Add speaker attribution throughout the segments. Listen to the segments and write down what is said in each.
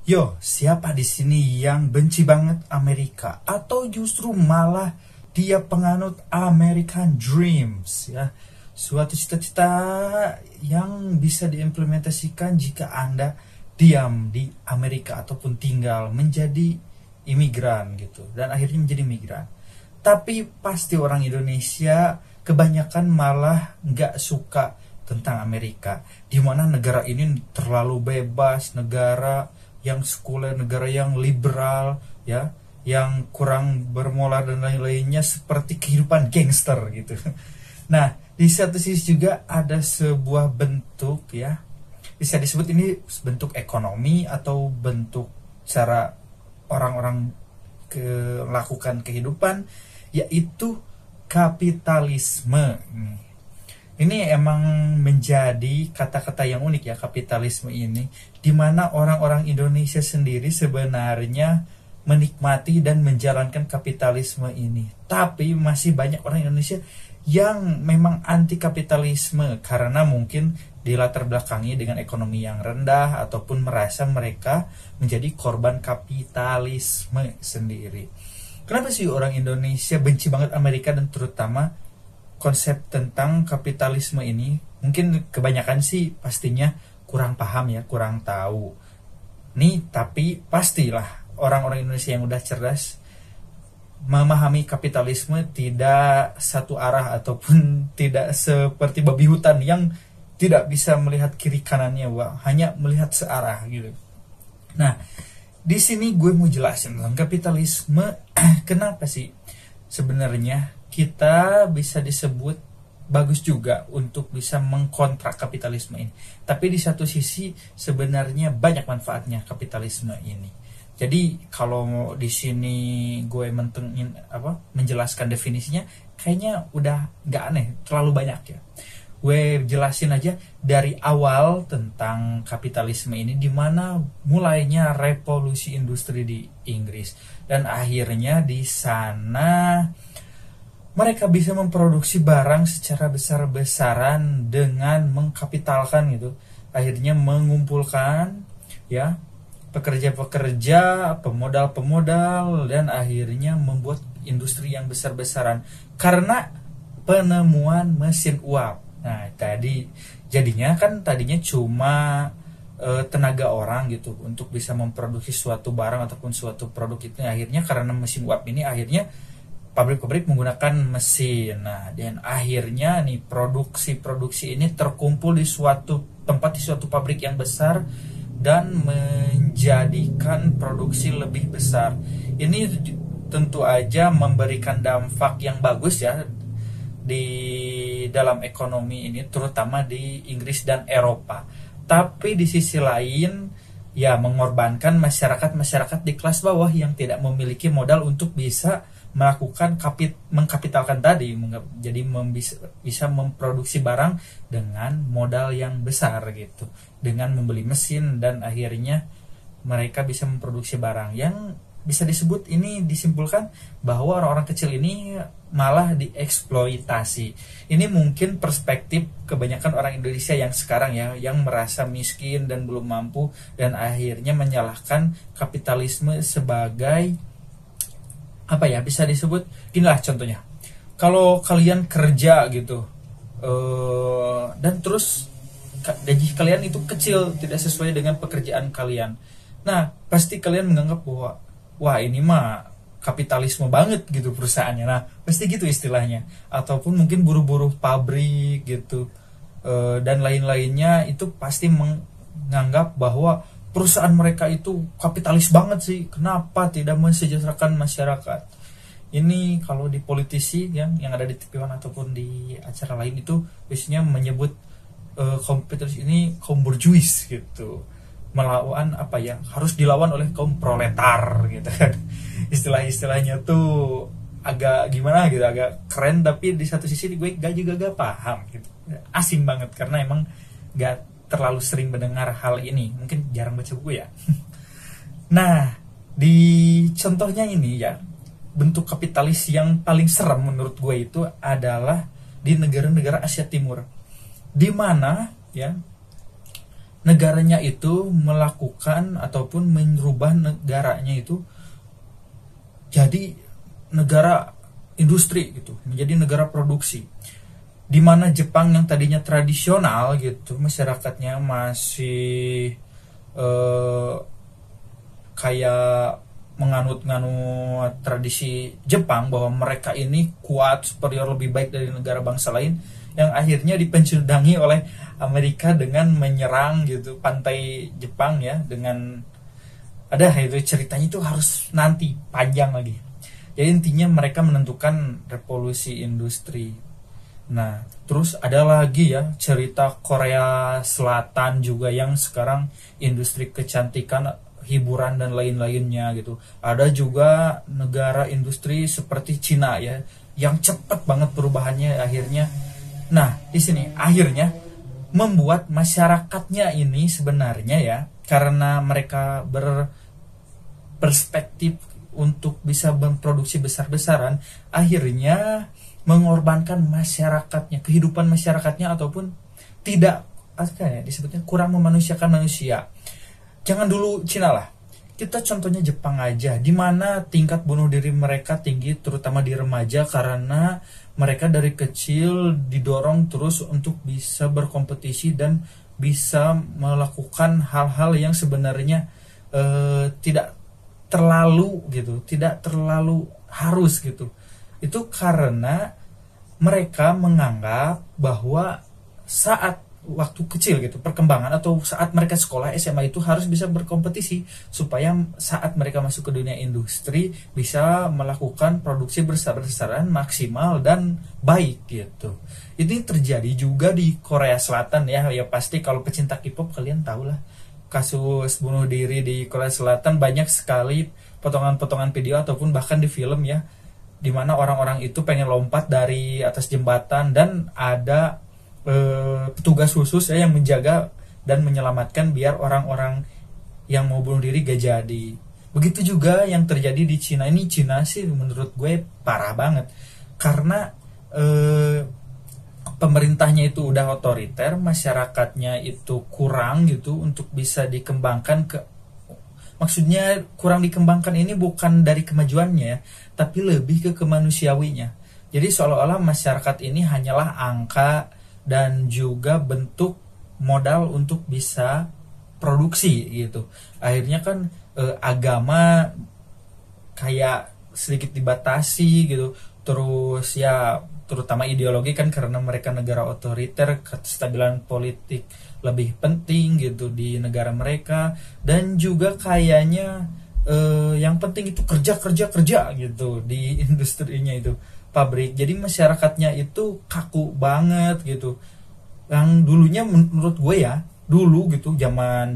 Speaker 1: Yo, siapa di sini yang benci banget Amerika atau justru malah dia penganut American Dreams ya? Suatu cita-cita yang bisa diimplementasikan jika Anda diam di Amerika ataupun tinggal menjadi imigran gitu dan akhirnya menjadi migran. Tapi pasti orang Indonesia kebanyakan malah nggak suka tentang Amerika, di mana negara ini terlalu bebas, negara yang sekuler, negara yang liberal, ya, yang kurang bermoral dan lain-lainnya seperti kehidupan gangster gitu. Nah, di satu sisi juga ada sebuah bentuk ya, bisa disebut ini bentuk ekonomi atau bentuk cara orang-orang melakukan kehidupan, yaitu kapitalisme. Ini emang menjadi kata-kata yang unik ya, kapitalisme ini, di mana orang-orang Indonesia sendiri sebenarnya menikmati dan menjalankan kapitalisme ini. Tapi masih banyak orang Indonesia yang memang anti kapitalisme karena mungkin dilatar belakangi dengan ekonomi yang rendah ataupun merasa mereka menjadi korban kapitalisme sendiri. Kenapa sih orang Indonesia benci banget Amerika dan terutama konsep tentang kapitalisme ini? Mungkin kebanyakan sih pastinya kurang paham ya, kurang tahu. Nih, tapi pastilah orang-orang Indonesia yang udah cerdas memahami kapitalisme tidak satu arah ataupun tidak seperti babi hutan yang tidak bisa melihat kiri kanannya, hanya melihat searah gitu. Nah, di sini gue mau jelasin tentang kapitalisme. Kenapa sih sebenarnya kita bisa disebut bagus juga untuk bisa mengkontrak kapitalisme ini. Tapi di satu sisi sebenarnya banyak manfaatnya kapitalisme ini. Jadi kalau di sini gue menjelaskan definisinya, kayaknya udah nggak aneh, terlalu banyak ya. Gue jelasin aja dari awal tentang kapitalisme ini, di mana mulainya revolusi industri di Inggris dan akhirnya di sana mereka bisa memproduksi barang secara besar-besaran dengan mengkapitalkan gitu. Akhirnya mengumpulkan ya pekerja-pekerja, pemodal-pemodal, dan akhirnya membuat industri yang besar-besaran karena penemuan mesin uap. Nah, jadinya cuma tenaga orang gitu untuk bisa memproduksi suatu barang ataupun suatu produk itu. Akhirnya karena mesin uap ini akhirnya pabrik-pabrik menggunakan mesin. Nah, dan akhirnya nih produksi ini terkumpul di suatu tempat, di suatu pabrik yang besar dan menjadikan produksi lebih besar. Ini tentu aja memberikan dampak yang bagus ya di dalam ekonomi ini, terutama di Inggris dan Eropa. Tapi di sisi lain ya mengorbankan masyarakat di kelas bawah yang tidak memiliki modal untuk bisa melakukan mengkapitalkan tadi, jadi bisa memproduksi barang dengan modal yang besar gitu, dengan membeli mesin, dan akhirnya mereka bisa memproduksi barang yang bisa disimpulkan bahwa orang-orang kecil ini malah dieksploitasi. Ini mungkin perspektif kebanyakan orang Indonesia yang sekarang ya, yang merasa miskin dan belum mampu dan akhirnya menyalahkan kapitalisme sebagai bisa disebut inilah contohnya. Kalau kalian kerja gitu dan terus gaji kalian itu kecil, tidak sesuai dengan pekerjaan kalian, nah pasti kalian menganggap bahwa wah ini mah kapitalisme banget gitu perusahaannya. Nah pasti gitu istilahnya. Ataupun mungkin buruh-buruh pabrik gitu dan lain-lainnya itu pasti menganggap bahwa perusahaan mereka itu kapitalis banget sih, kenapa tidak mensejahterakan masyarakat. Ini kalau di politisi yang ada di TV1 ataupun di acara lain itu biasanya menyebut kapitalis ini kaum borjuis gitu, melawan harus dilawan oleh kaum proletar gitu kan. Istilah-istilahnya tuh agak gimana gitu, agak keren, tapi di satu sisi gue gak paham gitu, asing banget karena emang gak terlalu sering mendengar hal ini, mungkin jarang baca buku ya. Nah, di contohnya ini ya, bentuk kapitalis yang paling serem menurut gue itu adalah di negara-negara Asia Timur, di mana ya negaranya itu melakukan ataupun merubah negaranya itu jadi negara industri gitu, menjadi negara produksi. Di mana Jepang yang tadinya tradisional gitu, masyarakatnya masih kayak menganut tradisi Jepang bahwa mereka ini kuat, superior, lebih baik dari negara bangsa lain, yang akhirnya dipencudangi oleh Amerika dengan menyerang gitu pantai Jepang ya, dengan ada itu ceritanya itu harus nanti panjang lagi. Jadi intinya mereka menentukan revolusi industri. Nah, terus ada lagi ya cerita Korea Selatan juga yang sekarang industri kecantikan, hiburan dan lain-lainnya gitu. Ada juga negara industri seperti Cina ya, yang cepat banget perubahannya akhirnya. Nah, di sini akhirnya membuat masyarakatnya ini sebenarnya ya, karena mereka berperspektif untuk bisa memproduksi besar-besaran, akhirnya mengorbankan masyarakatnya, kehidupan masyarakatnya, ataupun tidak disebutnya kurang memanusiakan manusia. Jangan dulu Cina lah, kita contohnya Jepang aja, di mana tingkat bunuh diri mereka tinggi, terutama di remaja, karena mereka dari kecil didorong terus untuk bisa berkompetisi dan bisa melakukan hal-hal yang sebenarnya tidak terlalu gitu, tidak terlalu harus gitu. Itu karena mereka menganggap bahwa saat waktu kecil gitu, perkembangan atau saat mereka sekolah SMA itu harus bisa berkompetisi supaya saat mereka masuk ke dunia industri bisa melakukan produksi besar-besaran, maksimal dan baik gitu. Ini terjadi juga di Korea Selatan ya. Ya pasti kalau pecinta K-pop kalian tahu lah, kasus bunuh diri di Korea Selatan banyak sekali potongan-potongan video ataupun bahkan di film ya, dimana orang-orang itu pengen lompat dari atas jembatan dan ada petugas khusus ya yang menjaga dan menyelamatkan biar orang-orang yang mau bunuh diri gak jadi. Begitu juga yang terjadi di Cina. Ini Cina sih menurut gue parah banget karena pemerintahnya itu udah otoriter, masyarakatnya itu kurang gitu untuk bisa dikembangkan maksudnya kurang dikembangkan ini bukan dari kemajuannya, tapi lebih ke kemanusiawinya. Jadi seolah-olah masyarakat ini hanyalah angka dan juga bentuk modal untuk bisa produksi gitu. Akhirnya kan agama kayak sedikit dibatasi gitu. Terus ya terutama ideologi kan karena mereka negara otoriter, kestabilan politik lebih penting gitu di negara mereka, dan juga kayaknya yang penting itu kerja gitu di industrinya itu, pabrik. Jadi masyarakatnya itu kaku banget gitu. Yang dulunya menurut gue ya, dulu gitu zaman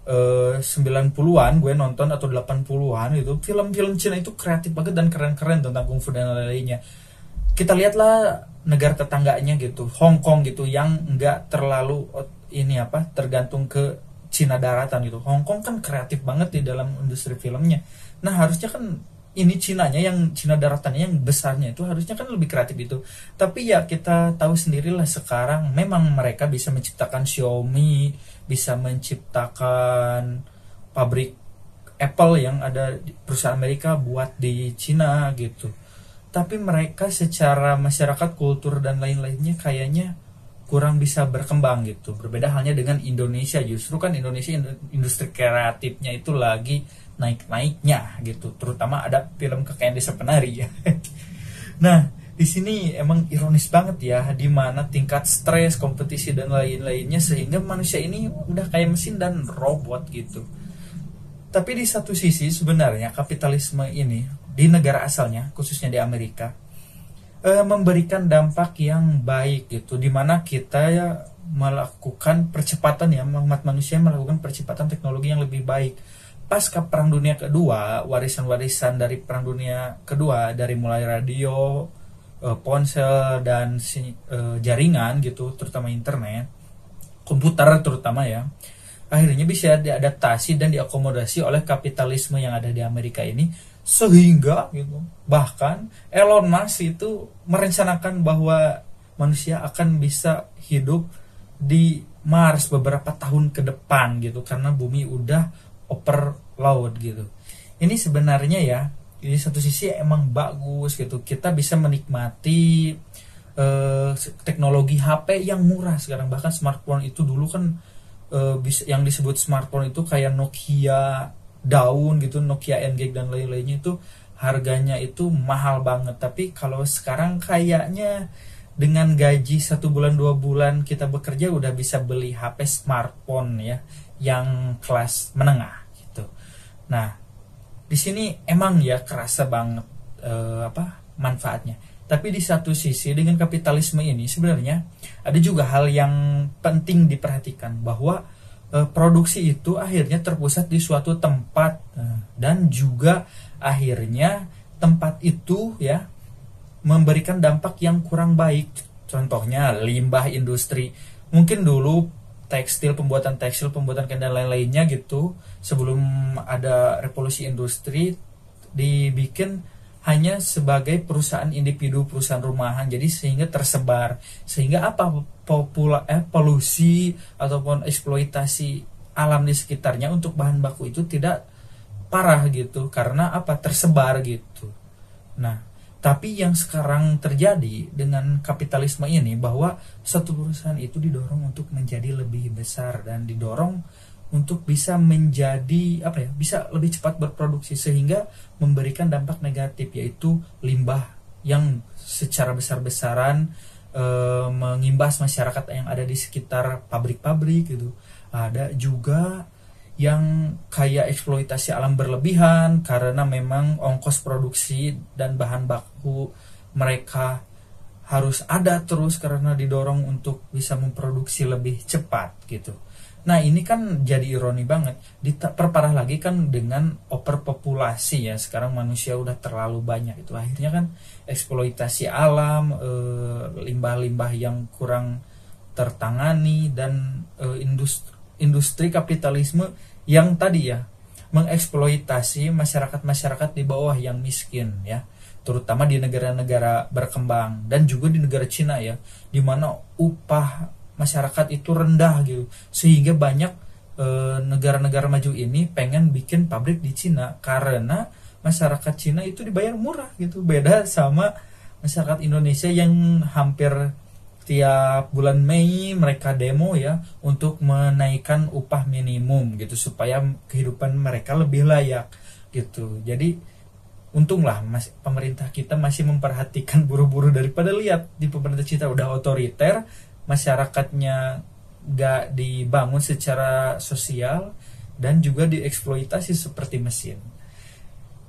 Speaker 1: 90-an gue nonton atau 80-an gitu, film-film Cina itu kreatif banget dan keren-keren tentang kungfu dan lain-lainnya. Kita lihatlah negara tetangganya gitu, Hong Kong gitu, yang nggak terlalu tergantung ke Cina daratan gitu. Hong Kong kan kreatif banget di dalam industri filmnya. Nah harusnya kan ini Cinanya, yang Cina daratannya yang besarnya itu harusnya kan lebih kreatif itu. Tapi ya kita tahu sendirilah sekarang memang mereka bisa menciptakan Xiaomi, bisa menciptakan pabrik Apple yang ada di perusahaan Amerika buat di Cina gitu. Tapi mereka secara masyarakat, kultur dan lain-lainnya kayaknya kurang bisa berkembang gitu. Berbeda halnya dengan Indonesia, justru kan Indonesia industri kreatifnya itu lagi naik-naiknya gitu. Terutama ada film Kekayaan Desa Penari ya. Nah, di sini emang ironis banget ya, di mana tingkat stres, kompetisi dan lain-lainnya sehingga manusia ini udah kayak mesin dan robot gitu. Tapi di satu sisi sebenarnya kapitalisme ini di negara asalnya, khususnya di Amerika, memberikan dampak yang baik gitu, dimana kita ya melakukan percepatan ya, umat manusia melakukan percepatan teknologi yang lebih baik. Pasca Perang Dunia Kedua, warisan-warisan dari Perang Dunia Kedua, dari mulai radio, ponsel dan jaringan gitu, terutama internet, komputer terutama ya, akhirnya bisa diadaptasi dan diakomodasi oleh kapitalisme yang ada di Amerika ini, sehingga gitu bahkan Elon Musk itu merencanakan bahwa manusia akan bisa hidup di Mars beberapa tahun ke depan gitu, karena bumi udah overload gitu. Ini sebenarnya ya, di satu sisi emang bagus gitu, kita bisa menikmati teknologi HP yang murah sekarang. Bahkan smartphone itu dulu kan yang disebut smartphone itu kayak Nokia daun gitu, Nokia N-Gag dan lain-lainnya, itu harganya itu mahal banget. Tapi kalau sekarang kayaknya dengan gaji 1 bulan 2 bulan kita bekerja udah bisa beli HP smartphone ya, yang kelas menengah gitu. Nah, di sini emang ya kerasa banget manfaatnya. Tapi di satu sisi dengan kapitalisme ini sebenarnya ada juga hal yang penting diperhatikan, bahwa produksi itu akhirnya terpusat di suatu tempat, dan juga akhirnya tempat itu ya memberikan dampak yang kurang baik. Contohnya limbah industri. Mungkin dulu pembuatan tekstil, pembuatan kain dan lain-lainnya gitu, sebelum ada revolusi industri, dibikin hanya sebagai perusahaan individu, perusahaan rumahan, jadi sehingga tersebar, sehingga polusi ataupun eksploitasi alam di sekitarnya untuk bahan baku itu tidak parah gitu, karena tersebar gitu. Nah, tapi yang sekarang terjadi dengan kapitalisme ini, bahwa satu perusahaan itu didorong untuk menjadi lebih besar dan didorong untuk bisa menjadi bisa lebih cepat berproduksi, sehingga memberikan dampak negatif, yaitu limbah yang secara besar-besaran mengimbas masyarakat yang ada di sekitar pabrik-pabrik gitu. Ada juga yang kayak eksploitasi alam berlebihan, karena memang ongkos produksi dan bahan baku mereka harus ada terus karena didorong untuk bisa memproduksi lebih cepat gitu. Nah, ini kan jadi ironi banget. Diperparah lagi kan dengan overpopulasi ya. Sekarang manusia udah terlalu banyak itu. Akhirnya kan eksploitasi alam, limbah-limbah yang kurang tertangani, dan industri kapitalisme yang tadi ya mengeksploitasi masyarakat-masyarakat di bawah yang miskin ya, terutama di negara-negara berkembang dan juga di negara Cina ya, di mana upah masyarakat itu rendah gitu, sehingga banyak negara-negara maju ini pengen bikin pabrik di Cina karena masyarakat Cina itu dibayar murah gitu. Beda sama masyarakat Indonesia yang hampir tiap bulan Mei mereka demo ya untuk menaikkan upah minimum gitu, supaya kehidupan mereka lebih layak gitu. Jadi untunglah pemerintah kita masih memperhatikan buruh-buruh, daripada lihat di pemerintah kita udah otoriter, masyarakatnya gak dibangun secara sosial dan juga dieksploitasi seperti mesin.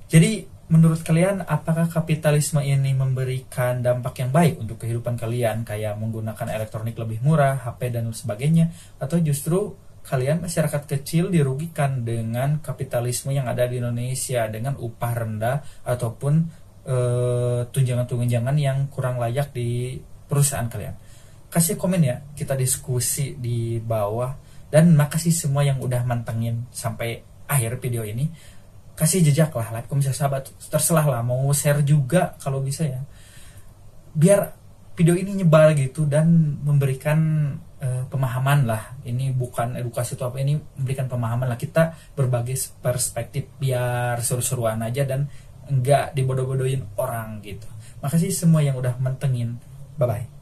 Speaker 1: Jadi menurut kalian, apakah kapitalisme ini memberikan dampak yang baik untuk kehidupan kalian, kayak menggunakan elektronik lebih murah, HP dan sebagainya, atau justru kalian masyarakat kecil dirugikan dengan kapitalisme yang ada di Indonesia dengan upah rendah ataupun tunjangan-tunjangan yang kurang layak di perusahaan kalian? Kasih komen ya, kita diskusi di bawah. Dan makasih semua yang udah mantengin sampai akhir video ini. Kasih jejak lah, like, komen, sahabat, terserah lah, mau share juga kalau bisa ya, biar video ini nyebar gitu dan memberikan pemahaman lah. Ini bukan edukasi atau apa, ini memberikan pemahaman lah, kita berbagai perspektif biar seru-seruan aja dan enggak dibodoh-bodohin orang gitu. Makasih semua yang udah mentengin, bye bye.